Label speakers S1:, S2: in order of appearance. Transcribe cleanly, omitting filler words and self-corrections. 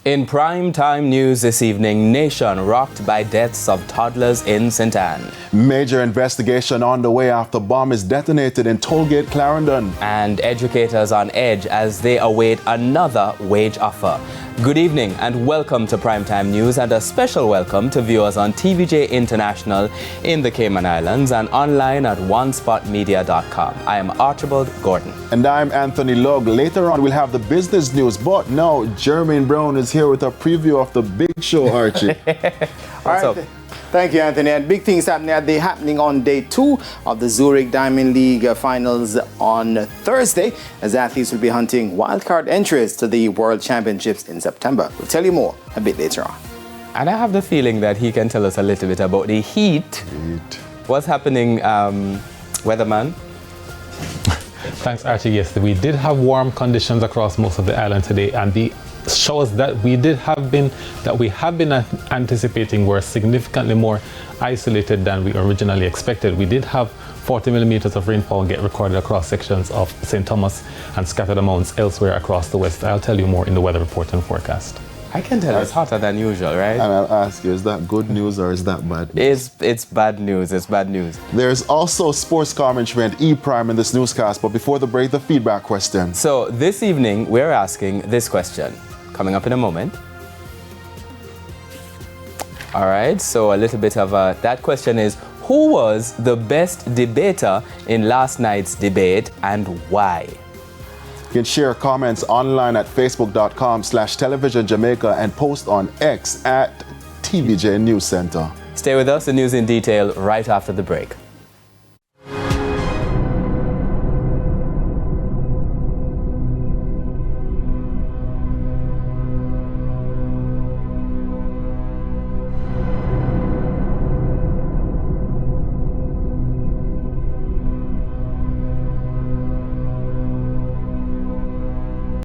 S1: In prime time news this evening, nation rocked by deaths of toddlers in St. Anne.
S2: Major investigation on the way after bomb is detonated in Tollgate, Clarendon.
S1: And educators on edge as they await another wage offer. Good evening and welcome to Primetime News, and a special welcome to viewers on TVJ International in the Cayman Islands and online at onespotmedia.com. I am Archibald Gordon.
S2: And I'm Anthony Logg. Later on we'll have the business news, but now Jermaine Brown is here with a preview of the big show, Archie.
S1: What's up?
S3: Thank you, Anthony. And big things happening on day 2 of the Zurich Diamond League finals on Thursday, as athletes will be hunting wildcard entries to the World Championships in September. We'll tell you more a bit later on.
S1: And I have the feeling that he can tell us a little bit about the heat. What's happening, weatherman?
S4: Thanks, Archie. Yes, we did have warm conditions across most of the island today, and the showers that we have been anticipating were significantly more isolated than we originally expected. We did have 40 millimeters of rainfall get recorded across sections of St. Thomas and scattered amounts elsewhere across the west. I'll tell you more in the weather report and forecast.
S1: I can tell it's hotter than usual, right?
S2: And I'll ask you, is that good news or is that bad news?
S1: It's bad news. It's bad news.
S2: There's also sports commentary and E-Prime in this newscast, but before the break, the feedback question.
S1: So this evening, we're asking this question. Coming up in a moment. All right, so a little bit of that question is, who was the best debater in last night's debate and why?
S2: You can share comments online at facebook.com/televisionjamaica and post on X at TVJ News Center.
S1: Stay with us, the news in detail right after the break.